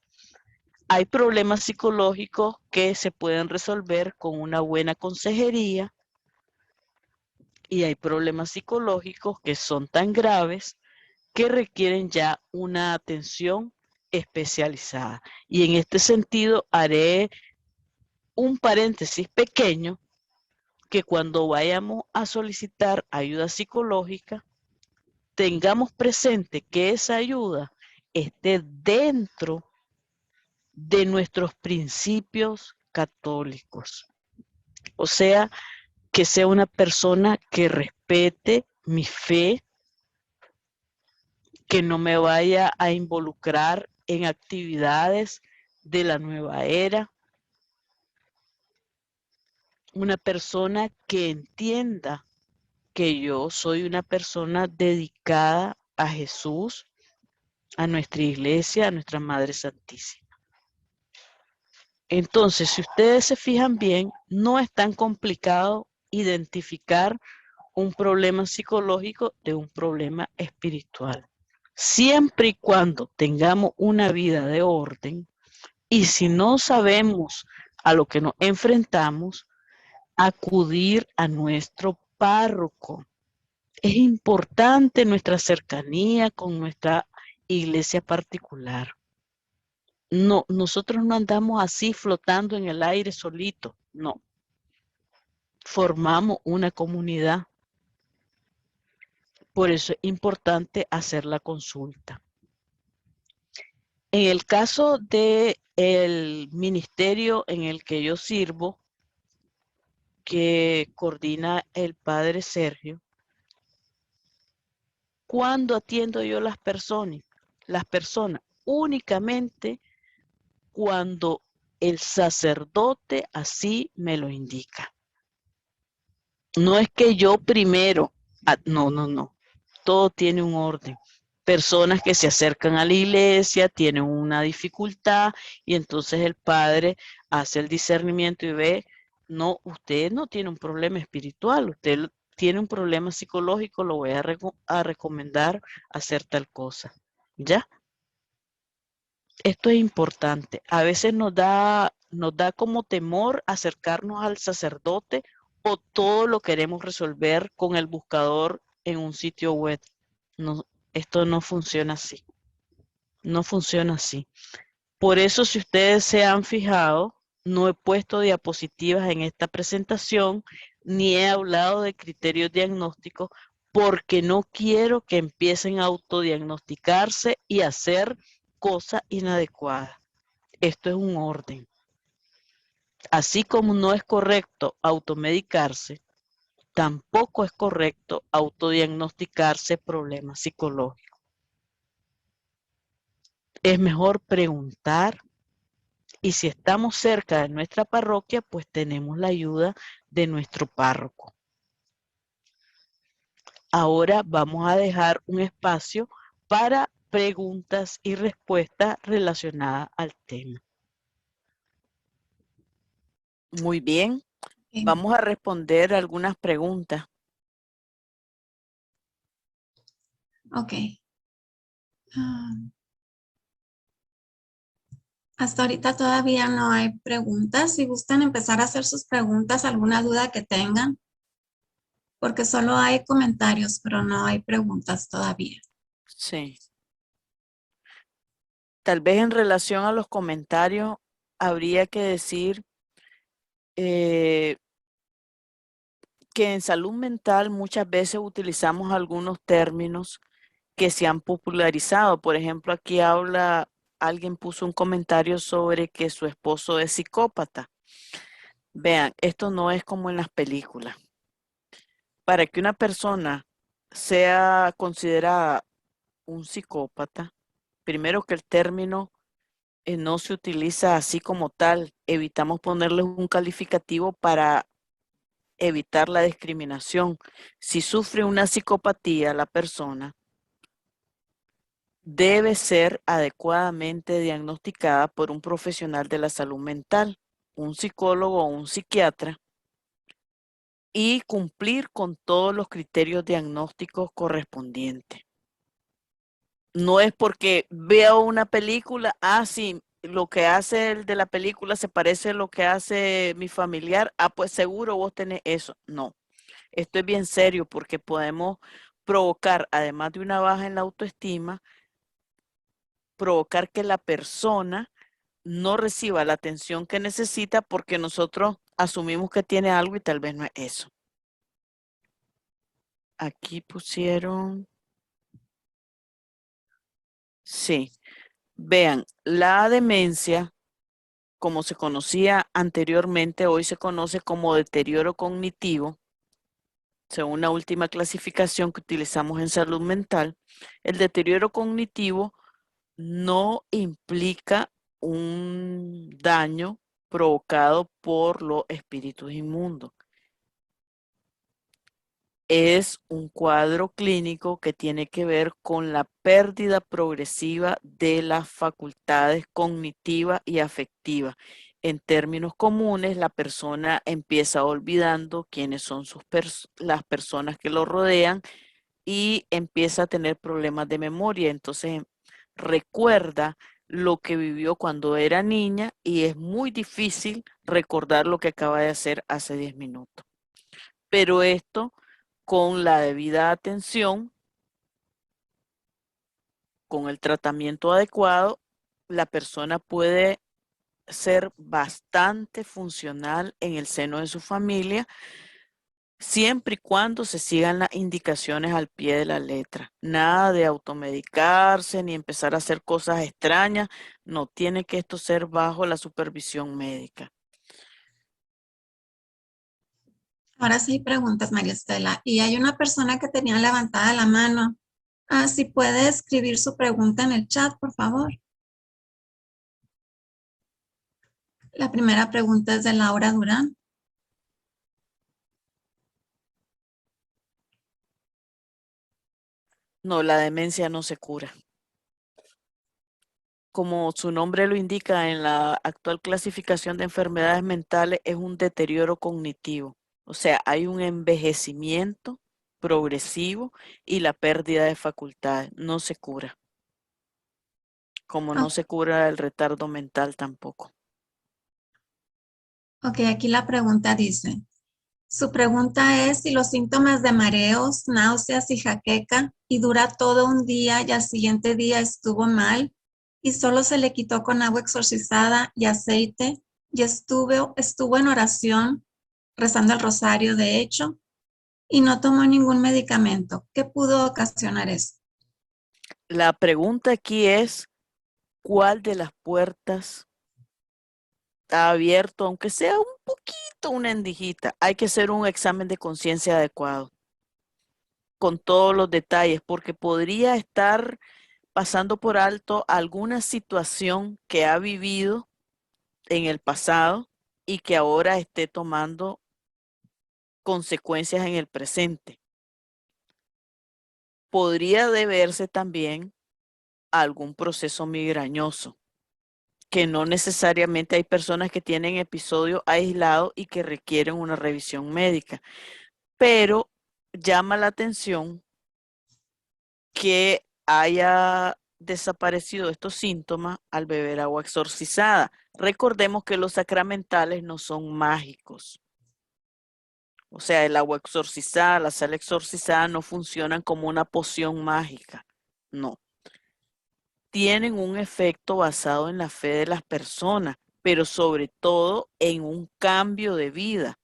Hay problemas psicológicos que se pueden resolver con una buena consejería y hay problemas psicológicos que son tan graves que requieren ya una atención especializada. Y en este sentido haré un paréntesis pequeño que cuando vayamos a solicitar ayuda psicológica, tengamos presente que esa ayuda esté dentro de nuestros principios católicos. O sea, que sea una persona que respete mi fe, que no me vaya a involucrar en actividades de la nueva era, una persona que entienda que yo soy una persona dedicada a Jesús, a nuestra iglesia, a nuestra Madre Santísima. Entonces, si ustedes se fijan bien, no es tan complicado identificar un problema psicológico de un problema espiritual. Siempre y cuando tengamos una vida de orden y si no sabemos a lo que nos enfrentamos, acudir a nuestro párroco. Es importante nuestra cercanía con nuestra iglesia particular. No, nosotros no andamos así flotando en el aire solito, no. Formamos una comunidad. Por eso es importante hacer la consulta. En el caso del ministerio en el que yo sirvo, que coordina el padre Sergio, ¿cuándo atiendo yo las personas? Las personas únicamente cuando el sacerdote así me lo indica. No es que yo primero, no. Todo tiene un orden. Personas que se acercan a la iglesia tienen una dificultad y entonces el padre hace el discernimiento y ve, no, usted no tiene un problema espiritual, usted tiene un problema psicológico, lo voy a recomendar hacer tal cosa. ¿Ya? Esto es importante. A veces nos da como temor acercarnos al sacerdote o todo lo queremos resolver con el buscador en un sitio web. No, esto no funciona así. No funciona así. Por eso, si ustedes se han fijado, no he puesto diapositivas en esta presentación, ni he hablado de criterios diagnósticos, porque no quiero que empiecen a autodiagnosticarse y hacer cosas inadecuadas. Esto es un orden. Así como no es correcto automedicarse, tampoco es correcto autodiagnosticarse problemas psicológicos. Es mejor preguntar y si estamos cerca de nuestra parroquia, pues tenemos la ayuda de nuestro párroco. Ahora vamos a dejar un espacio para preguntas y respuestas relacionadas al tema. Muy bien, vamos a responder algunas preguntas. Ok. Hasta ahorita todavía no hay preguntas. Si gustan empezar a hacer sus preguntas, alguna duda que tengan, porque solo hay comentarios, pero no hay preguntas todavía. Sí. Tal vez en relación a los comentarios, habría que decir que en salud mental muchas veces utilizamos algunos términos que se han popularizado. Por ejemplo, aquí alguien puso un comentario sobre que su esposo es psicópata. Vean, esto no es como en las películas. Para que una persona sea considerada un psicópata, primero que el término no se utiliza así como tal. Evitamos ponerle un calificativo para evitar la discriminación. Si sufre una psicopatía la persona, debe ser adecuadamente diagnosticada por un profesional de la salud mental, un psicólogo o un psiquiatra, y cumplir con todos los criterios diagnósticos correspondientes. No es porque veo una película, sí, lo que hace el de la película se parece a lo que hace mi familiar, pues seguro vos tenés eso. No, esto es bien serio porque podemos provocar, además de una baja en la autoestima, provocar que la persona no reciba la atención que necesita porque nosotros asumimos que tiene algo y tal vez no es eso. Aquí pusieron, sí, vean, la demencia, como se conocía anteriormente, hoy se conoce como deterioro cognitivo, según la última clasificación que utilizamos en salud mental. El deterioro cognitivo no implica un daño provocado por los espíritus inmundos. Es un cuadro clínico que tiene que ver con la pérdida progresiva de las facultades cognitivas y afectivas. En términos comunes, la persona empieza olvidando quiénes son las personas que lo rodean y empieza a tener problemas de memoria. Entonces, recuerda lo que vivió cuando era niña y es muy difícil recordar lo que acaba de hacer hace 10 minutos. Pero esto, con la debida atención, con el tratamiento adecuado, la persona puede ser bastante funcional en el seno de su familia, siempre y cuando se sigan las indicaciones al pie de la letra. Nada de automedicarse ni empezar a hacer cosas extrañas. No tiene que esto ser bajo la supervisión médica. Ahora sí preguntas, María Estela. Y hay una persona que tenía levantada la mano. Si puede escribir su pregunta en el chat, por favor. La primera pregunta es de Laura Durán. No, la demencia no se cura. Como su nombre lo indica en la actual clasificación de enfermedades mentales, es un deterioro cognitivo. O sea, hay un envejecimiento progresivo y la pérdida de facultades. No se cura. Como no se cura el retardo mental tampoco. Ok, aquí la pregunta dice, su pregunta es si los síntomas de mareos, náuseas y jaqueca y dura todo un día y al siguiente día estuvo mal y solo se le quitó con agua exorcizada y aceite y estuvo en oración rezando el rosario de hecho y no tomó ningún medicamento. ¿Qué pudo ocasionar eso? La pregunta aquí es, ¿cuál de las puertas está abierto, aunque sea un poquito una endijita? Hay que hacer un examen de conciencia adecuado, con todos los detalles, porque podría estar pasando por alto alguna situación que ha vivido en el pasado y que ahora esté tomando consecuencias en el presente. Podría deberse también a algún proceso migrañoso, que no necesariamente hay personas que tienen episodios aislados y que requieren una revisión médica, pero llama la atención que haya desaparecido estos síntomas al beber agua exorcizada. Recordemos que los sacramentales no son mágicos. O sea, el agua exorcizada, la sal exorcizada no funcionan como una poción mágica. No. Tienen un efecto basado en la fe de las personas, pero sobre todo en un cambio de vida.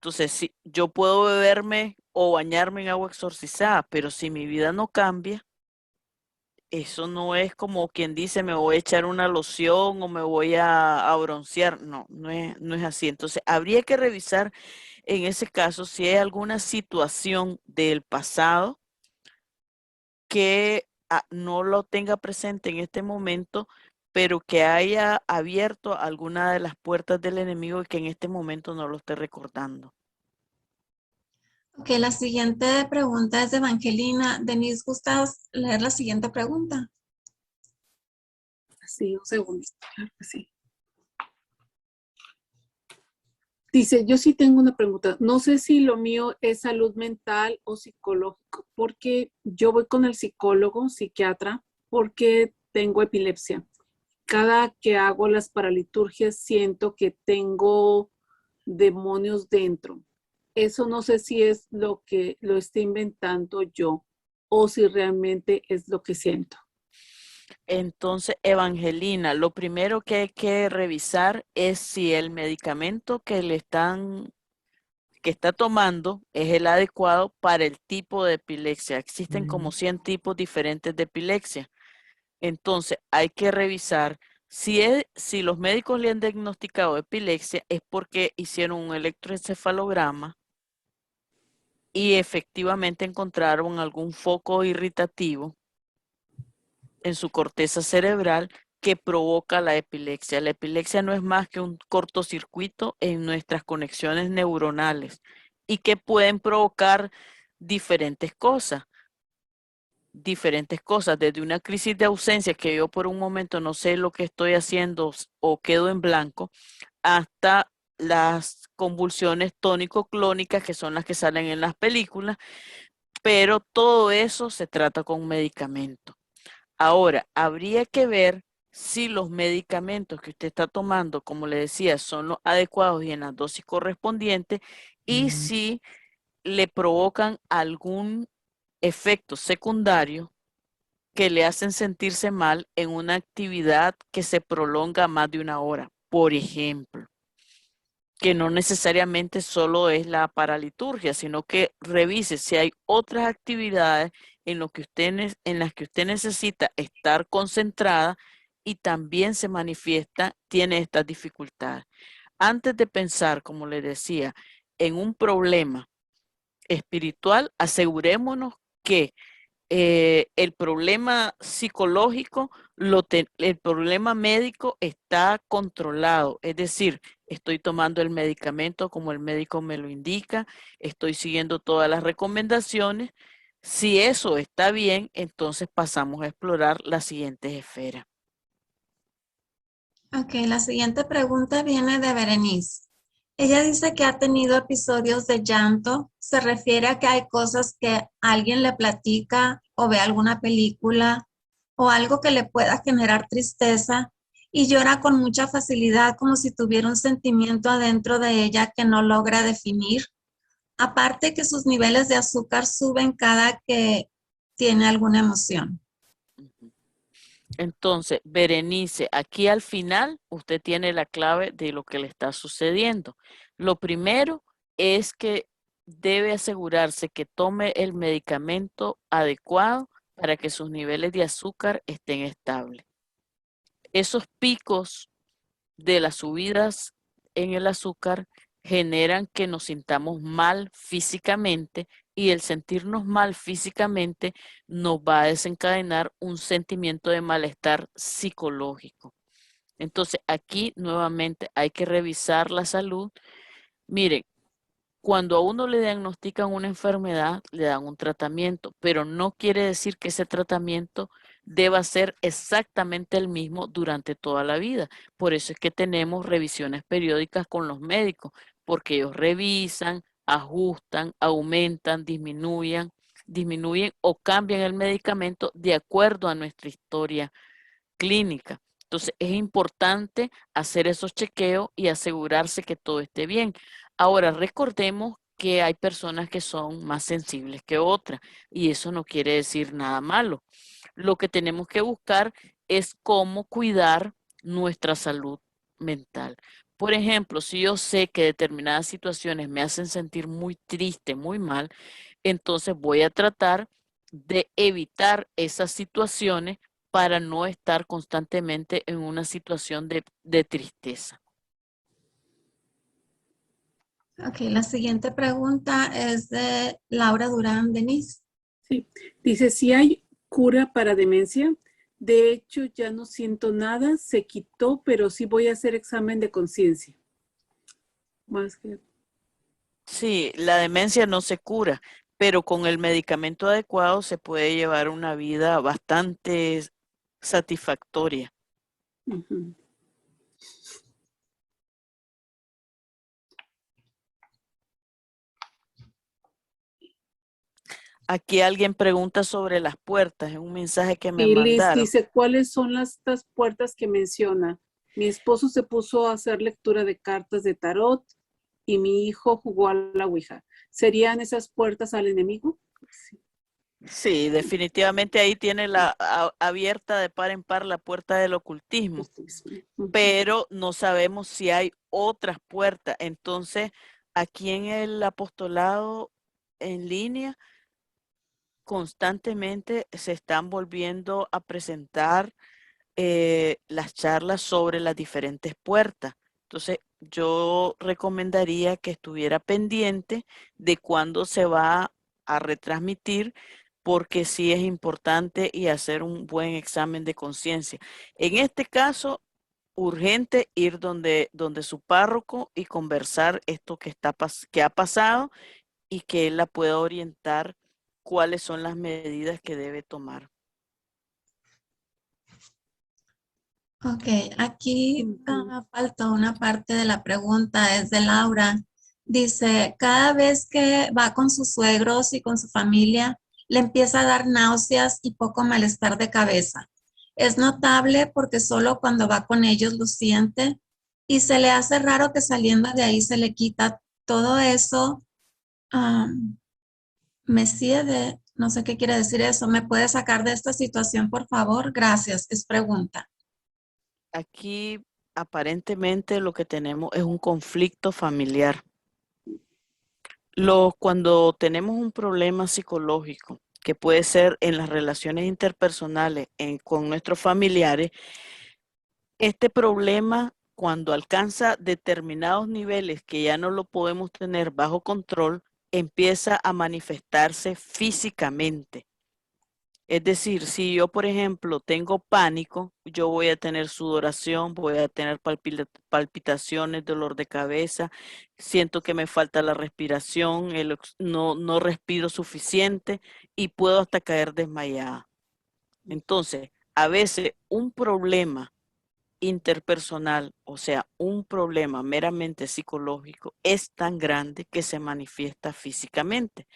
Entonces, si yo puedo beberme o bañarme en agua exorcizada, pero si mi vida no cambia, eso no es como quien dice me voy a echar una loción o me voy a broncear. No, no es así. Entonces, habría que revisar en ese caso si hay alguna situación del pasado que no lo tenga presente en este momento, pero que haya abierto alguna de las puertas del enemigo y que en este momento no lo esté recordando. Ok, la siguiente pregunta es de Evangelina. Denise, ¿gustas leer la siguiente pregunta? Sí, un segundo. Claro que sí. Dice, yo sí tengo una pregunta. No sé si lo mío es salud mental o psicológico, porque yo voy con el psicólogo, psiquiatra, porque tengo epilepsia. Cada que hago las paraliturgias siento que tengo demonios dentro. Eso no sé si es lo que lo estoy inventando yo o si realmente es lo que siento. Entonces, Evangelina, lo primero que hay que revisar es si el medicamento que está tomando es el adecuado para el tipo de epilepsia. Existen como 100 tipos diferentes de epilepsia. Entonces, hay que revisar si los médicos le han diagnosticado epilepsia es porque hicieron un electroencefalograma y efectivamente encontraron algún foco irritativo en su corteza cerebral que provoca la epilepsia. La epilepsia no es más que un cortocircuito en nuestras conexiones neuronales y que pueden provocar diferentes cosas, desde una crisis de ausencia que yo por un momento no sé lo que estoy haciendo o quedo en blanco, hasta las convulsiones tónico-clónicas que son las que salen en las películas, pero todo eso se trata con medicamento. Ahora, habría que ver si los medicamentos que usted está tomando, como le decía, son los adecuados y en las dosis correspondientes y si le provocan algún efecto secundario que le hacen sentirse mal en una actividad que se prolonga más de una hora. Por ejemplo, que no necesariamente solo es la paraliturgia, sino que revise si hay otras actividades en las que usted necesita estar concentrada y también se manifiesta, tiene estas dificultades. Antes de pensar, como le decía, en un problema espiritual, asegurémonos que el problema psicológico, el problema médico está controlado. Es decir, estoy tomando el medicamento como el médico me lo indica, estoy siguiendo todas las recomendaciones. Si eso está bien, entonces pasamos a explorar las siguientes esferas. Ok, la siguiente pregunta viene de Berenice. Ella dice que ha tenido episodios de llanto. Se refiere a que hay cosas que alguien le platica o ve alguna película o algo que le pueda generar tristeza y llora con mucha facilidad como si tuviera un sentimiento adentro de ella que no logra definir. Aparte que sus niveles de azúcar suben cada que tiene alguna emoción. Entonces, Berenice, aquí al final usted tiene la clave de lo que le está sucediendo. Lo primero es que debe asegurarse que tome el medicamento adecuado para que sus niveles de azúcar estén estables. Esos picos de las subidas en el azúcar generan que nos sintamos mal físicamente y el sentirnos mal físicamente nos va a desencadenar un sentimiento de malestar psicológico. Entonces, aquí nuevamente hay que revisar la salud. Miren, cuando a uno le diagnostican una enfermedad, le dan un tratamiento, pero no quiere decir que ese tratamiento deba ser exactamente el mismo durante toda la vida. Por eso es que tenemos revisiones periódicas con los médicos, porque ellos revisan, ajustan, aumentan, disminuyen o cambian el medicamento de acuerdo a nuestra historia clínica. Entonces, es importante hacer esos chequeos y asegurarse que todo esté bien. Ahora, recordemos que hay personas que son más sensibles que otras y eso no quiere decir nada malo. Lo que tenemos que buscar es cómo cuidar nuestra salud mental. Por ejemplo, si yo sé que determinadas situaciones me hacen sentir muy triste, muy mal, entonces voy a tratar de evitar esas situaciones para no estar constantemente en una situación de tristeza. Ok, la siguiente pregunta es de Laura Durán Denise. Sí. Dice, si hay cura para demencia, de hecho ya no siento nada, se quitó, pero sí voy a hacer examen de conciencia. Más que... Sí, la demencia no se cura, pero con el medicamento adecuado se puede llevar una vida bastante satisfactoria. Ujú. Aquí alguien pregunta sobre las puertas, es un mensaje que me Y Liz mandaron. dice, ¿cuáles son estas puertas que menciona? Mi esposo se puso a hacer lectura de cartas de tarot y mi hijo jugó a la ouija. ¿Serían esas puertas al enemigo? Sí. Sí, definitivamente ahí tiene abierta de par en par la puerta del ocultismo, pero no sabemos si hay otras puertas. Entonces, aquí en el apostolado en línea, constantemente se están volviendo a presentar las charlas sobre las diferentes puertas. Entonces, yo recomendaría que estuviera pendiente de cuándo se va a retransmitir, porque sí es importante y hacer un buen examen de conciencia. En este caso, urgente ir donde su párroco y conversar esto que ha pasado y que él la pueda orientar cuáles son las medidas que debe tomar. Ok, aquí falta una parte de la pregunta, es de Laura. Dice, cada vez que va con sus suegros y con su familia, le empieza a dar náuseas y poco malestar de cabeza. Es notable porque solo cuando va con ellos lo siente y se le hace raro que saliendo de ahí se le quita todo eso. Me sigue, no sé qué quiere decir eso. ¿Me puede sacar de esta situación, por favor? Gracias, es pregunta. Aquí aparentemente lo que tenemos es un conflicto familiar. Cuando tenemos un problema psicológico, que puede ser en las relaciones interpersonales con nuestros familiares, este problema, cuando alcanza determinados niveles que ya no lo podemos tener bajo control, empieza a manifestarse físicamente. Es decir, si yo, por ejemplo, tengo pánico, yo voy a tener sudoración, voy a tener palpitaciones, dolor de cabeza, siento que me falta la respiración, no respiro suficiente y puedo hasta caer desmayada. Entonces, a veces un problema interpersonal, o sea, un problema meramente psicológico, es tan grande que se manifiesta físicamente.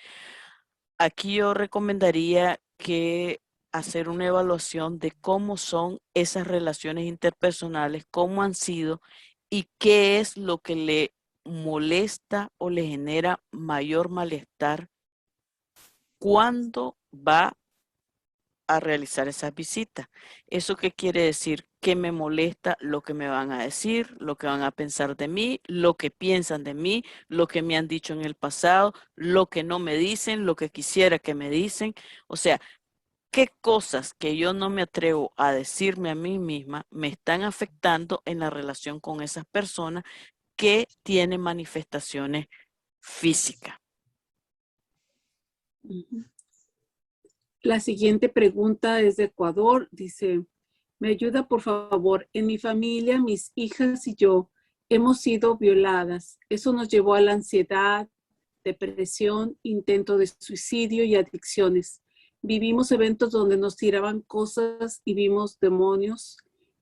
Aquí yo recomendaría que hacer una evaluación de cómo son esas relaciones interpersonales, cómo han sido y qué es lo que le molesta o le genera mayor malestar cuando va a realizar esas visitas. ¿Eso qué quiere decir? Que me molesta lo que me van a decir, lo que van a pensar de mí, lo que piensan de mí, lo que me han dicho en el pasado, lo que no me dicen, lo que quisiera que me dicen. O sea, qué cosas que yo no me atrevo a decirme a mí misma me están afectando en la relación con esas personas que tienen manifestaciones físicas. La siguiente pregunta es de Ecuador. Dice, ¿me ayuda por favor? En mi familia, mis hijas y yo hemos sido violadas. Eso nos llevó a la ansiedad, depresión, intento de suicidio y adicciones. Vivimos eventos donde nos tiraban cosas y vimos demonios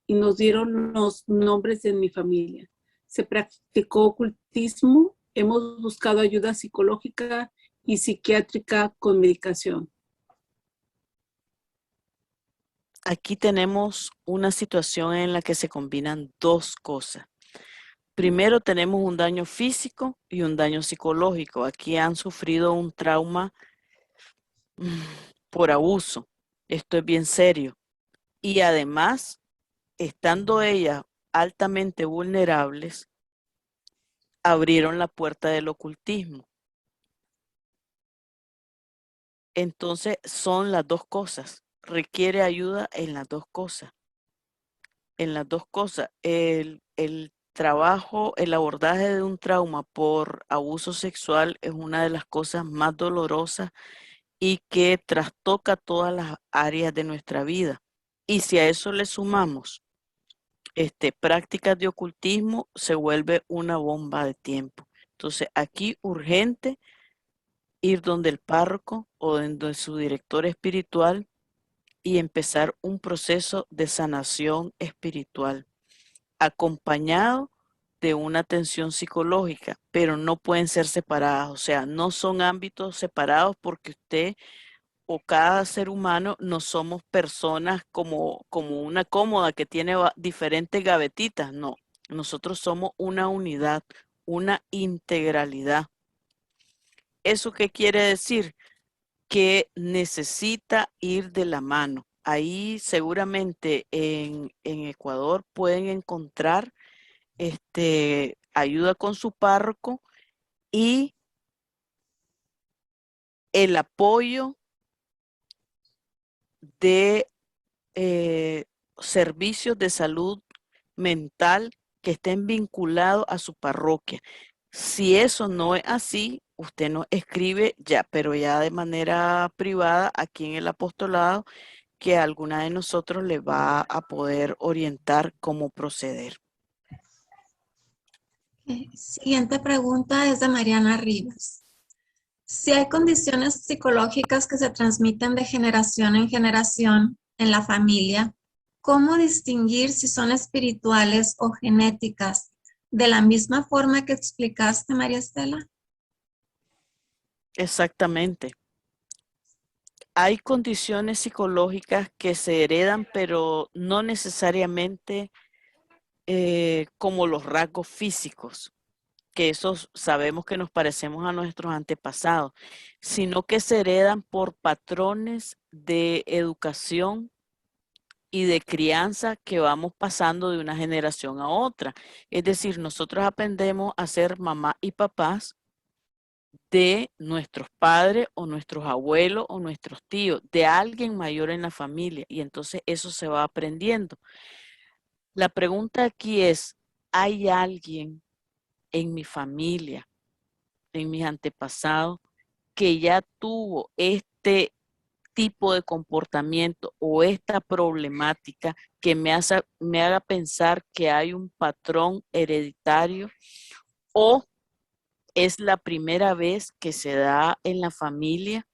y nos dieron los nombres de mi familia. Se practicó ocultismo, hemos buscado ayuda psicológica y psiquiátrica con medicación. Aquí tenemos una situación en la que se combinan dos cosas. Primero tenemos un daño físico y un daño psicológico. Aquí han sufrido un trauma por abuso. Esto es bien serio. Y además, estando ellas altamente vulnerables, abrieron la puerta del ocultismo. Entonces, son las dos cosas. Requiere ayuda en las dos cosas. En las dos cosas. El trabajo, el abordaje de un trauma por abuso sexual es una de las cosas más dolorosas y que trastoca todas las áreas de nuestra vida. Y si a eso le sumamos prácticas de ocultismo, se vuelve una bomba de tiempo. Entonces, aquí urgente ir donde el párroco o donde su director espiritual y empezar un proceso de sanación espiritual, acompañado de una atención psicológica, pero no pueden ser separadas, o sea, no son ámbitos separados porque usted o cada ser humano no somos personas como una cómoda que tiene diferentes gavetitas, no, nosotros somos una unidad, una integralidad. ¿Eso qué quiere decir? Que necesita ir de la mano. Ahí seguramente en Ecuador pueden encontrar ayuda con su párroco y el apoyo de servicios de salud mental que estén vinculados a su parroquia. Si eso no es así, usted nos escribe ya, pero ya de manera privada aquí en el apostolado, que alguna de nosotros le va a poder orientar cómo proceder. Siguiente pregunta es de Mariana Rivas. Si hay condiciones psicológicas que se transmiten de generación en generación en la familia, ¿cómo distinguir si son espirituales o genéticas? De la misma forma que explicaste, María Estela. Exactamente. Hay condiciones psicológicas que se heredan, pero no necesariamente como los rasgos físicos, que esos sabemos que nos parecemos a nuestros antepasados, sino que se heredan por patrones de educación y de crianza que vamos pasando de una generación a otra. Es decir, nosotros aprendemos a ser mamá y papás de nuestros padres o nuestros abuelos o nuestros tíos, de alguien mayor en la familia, y entonces eso se va aprendiendo. La pregunta aquí es, ¿hay alguien en mi familia, en mis antepasados, que ya tuvo este tipo de comportamiento o esta problemática que me haga pensar que hay un patrón hereditario, o es la primera vez que se da en la familia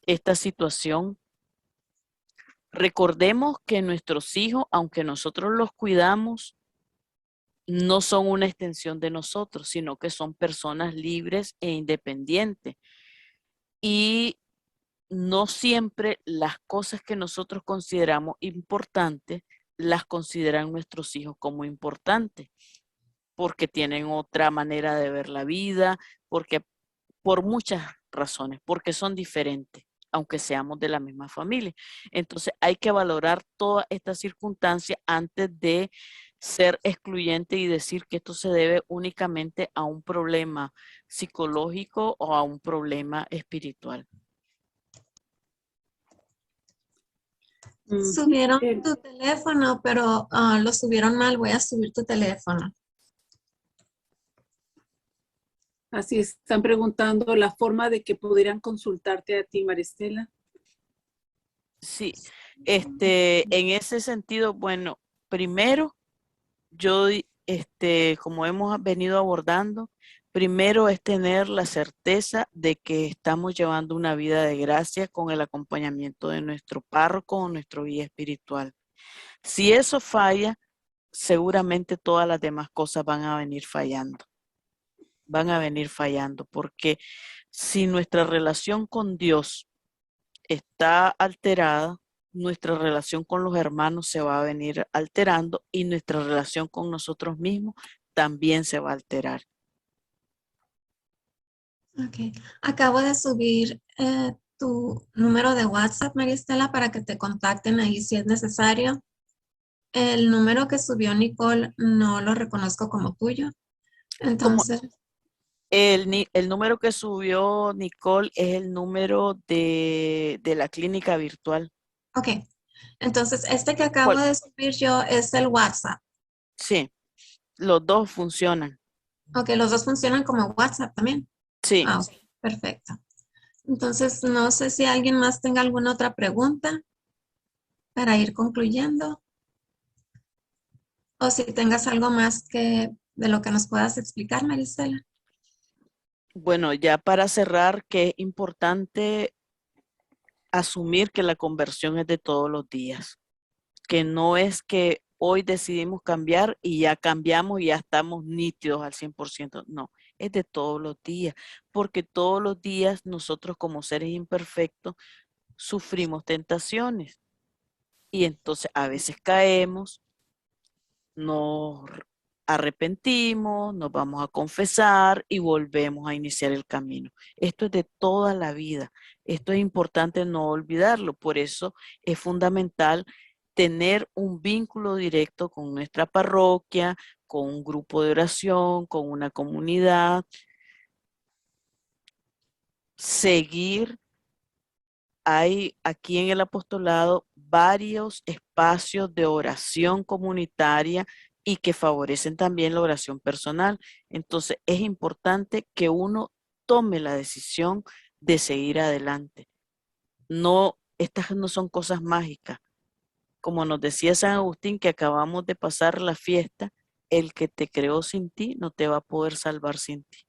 esta situación? Recordemos que nuestros hijos, aunque nosotros los cuidamos, no son una extensión de nosotros, sino que son personas libres e independientes. Y no siempre las cosas que nosotros consideramos importantes las consideran nuestros hijos como importantes, porque tienen otra manera de ver la vida, porque por muchas razones, porque son diferentes, aunque seamos de la misma familia. Entonces hay que valorar todas estas circunstancias antes de ser excluyente y decir que esto se debe únicamente a un problema psicológico o a un problema espiritual. Subieron tu teléfono, pero lo subieron mal. Voy a subir tu teléfono. Así están preguntando la forma de que pudieran consultarte a ti, María Estela. Sí, en ese sentido, bueno, primero, yo, como hemos venido abordando, primero es tener la certeza de que estamos llevando una vida de gracia con el acompañamiento de nuestro párroco o nuestro guía espiritual. Si eso falla, seguramente todas las demás cosas van a venir fallando. Van a venir fallando, porque si nuestra relación con Dios está alterada, nuestra relación con los hermanos se va a venir alterando y nuestra relación con nosotros mismos también se va a alterar. Ok. Acabo de subir tu número de WhatsApp, María Estela, para que te contacten ahí si es necesario. El número que subió Nicole no lo reconozco como tuyo. Entonces, El número que subió Nicole es el número de la clínica virtual. ok. Entonces, este que acabo de subir yo es el WhatsApp. Sí, los dos funcionan. Ok, los dos funcionan como WhatsApp también. Sí. Ok, perfecto. Entonces, no sé si alguien más tenga alguna otra pregunta para ir concluyendo. O si tengas algo más de lo que nos puedas explicar, Marisela. Bueno, ya para cerrar, que es importante asumir que la conversión es de todos los días, que no es que hoy decidimos cambiar y ya cambiamos y ya estamos nítidos al 100%. No, es de todos los días, porque todos los días nosotros como seres imperfectos sufrimos tentaciones y entonces a veces caemos, nos arrepentimos, nos vamos a confesar y volvemos a iniciar el camino. Esto es de toda la vida. Esto es importante no olvidarlo. Por eso es fundamental tener un vínculo directo con nuestra parroquia, con un grupo de oración, con una comunidad. Seguir, hay aquí en el apostolado varios espacios de oración comunitaria y que favorecen también la oración personal. Entonces es importante que uno tome la decisión de seguir adelante. No, estas no son cosas mágicas. Como nos decía San Agustín, que acabamos de pasar la fiesta, el que te creó sin ti no te va a poder salvar sin ti.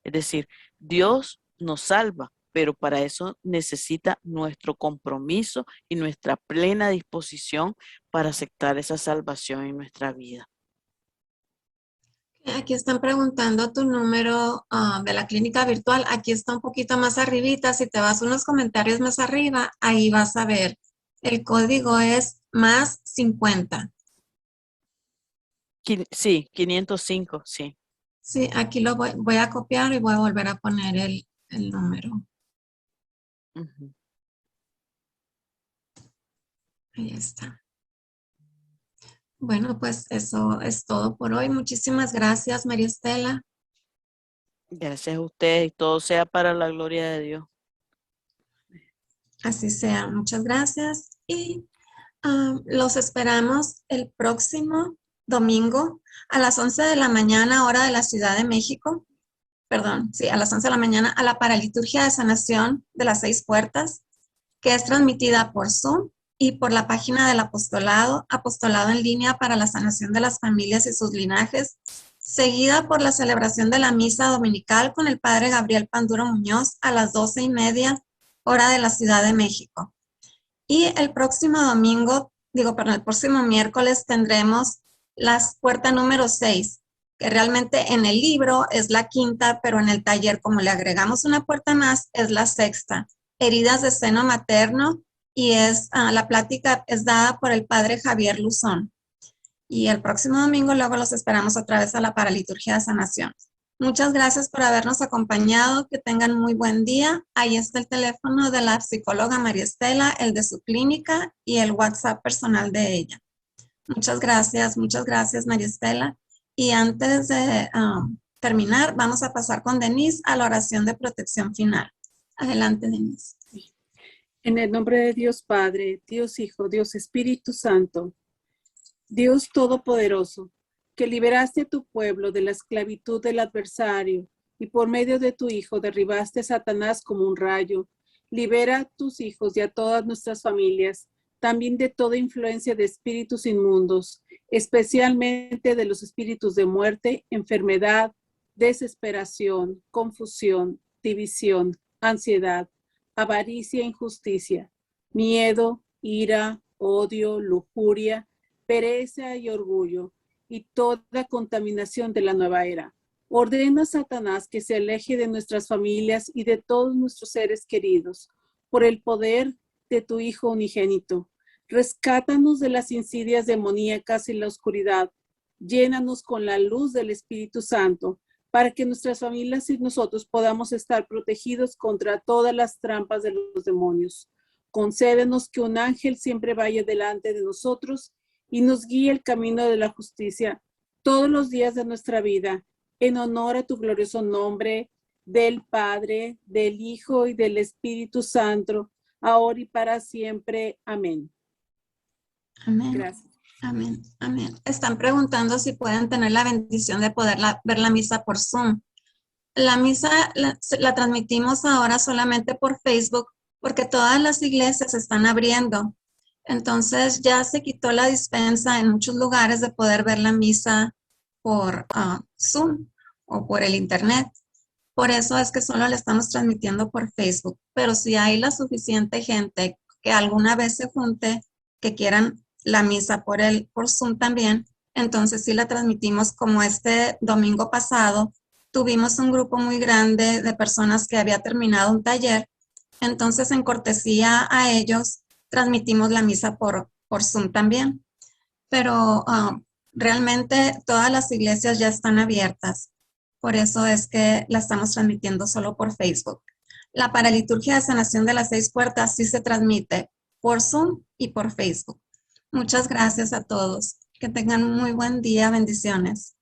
Es decir, Dios nos salva, pero para eso necesita nuestro compromiso y nuestra plena disposición para aceptar esa salvación en nuestra vida. Aquí están preguntando tu número de la clínica virtual. Aquí está un poquito más arribita. Si te vas unos comentarios más arriba, ahí vas a ver. El código es +50. Sí, 505, sí. Sí, aquí lo voy a copiar y voy a volver a poner el número. Uh-huh. Ahí está. Bueno, pues eso es todo por hoy. Muchísimas gracias, María Estela. Gracias a usted y todo sea para la gloria de Dios. Así sea. Muchas gracias. Y los esperamos el próximo domingo a las 11 de la mañana, hora de la Ciudad de México. Perdón, sí, a las 11 de la mañana a la paraliturgia de sanación de las 6 puertas, que es transmitida por Zoom y por la página del apostolado, Apostolado en Línea para la Sanación de las Familias y sus Linajes, seguida por la celebración de la misa dominical con el padre Gabriel Panduro Muñoz a las 12:30, hora de la Ciudad de México. Y el próximo el próximo miércoles tendremos la puerta número 6, que realmente en el libro es la 5ª, pero en el taller, como le agregamos una puerta más, es la 6ª. Heridas de seno materno, y la plática es dada por el padre Javier Luzón. Y el próximo domingo luego los esperamos otra vez a la paraliturgia de sanación. Muchas gracias por habernos acompañado, que tengan muy buen día. Ahí está el teléfono de la psicóloga María Estela, el de su clínica y el WhatsApp personal de ella. Muchas gracias María Estela. Y antes de terminar, vamos a pasar con Denise a la oración de protección final. Adelante, Denise. En el nombre de Dios Padre, Dios Hijo, Dios Espíritu Santo, Dios Todopoderoso, que liberaste a tu pueblo de la esclavitud del adversario y por medio de tu Hijo derribaste a Satanás como un rayo, libera a tus hijos y a todas nuestras familias, también de toda influencia de espíritus inmundos, especialmente de los espíritus de muerte, enfermedad, desesperación, confusión, división, ansiedad, avaricia e injusticia, miedo, ira, odio, lujuria, pereza y orgullo, y toda contaminación de la nueva era. Ordena a Satanás que se aleje de nuestras familias y de todos nuestros seres queridos, por el poder de tu Hijo unigénito. Rescátanos de las insidias demoníacas y la oscuridad. Llénanos con la luz del Espíritu Santo, para que nuestras familias y nosotros podamos estar protegidos contra todas las trampas de los demonios. Concédenos que un ángel siempre vaya delante de nosotros y nos guíe el camino de la justicia todos los días de nuestra vida, en honor a tu glorioso nombre, del Padre, del Hijo y del Espíritu Santo, ahora y para siempre. Amén. Amén. Gracias. Amén, amén. Están preguntando si pueden tener la bendición de poder ver la misa por Zoom. La misa la transmitimos ahora solamente por Facebook porque todas las iglesias están abriendo. Entonces ya se quitó la dispensa en muchos lugares de poder ver la misa por Zoom o por el internet. Por eso es que solo la estamos transmitiendo por Facebook. Pero si hay la suficiente gente que alguna vez se junte, que quieran la misa por Zoom también. Entonces sí la transmitimos, como este domingo pasado. Tuvimos un grupo muy grande de personas que había terminado un taller. Entonces, en cortesía a ellos, transmitimos la misa por Zoom también. Pero realmente todas las iglesias ya están abiertas. Por eso es que la estamos transmitiendo solo por Facebook. La paraliturgia de sanación de las 6 puertas sí se transmite por Zoom y por Facebook. Muchas gracias a todos. Que tengan un muy buen día. Bendiciones.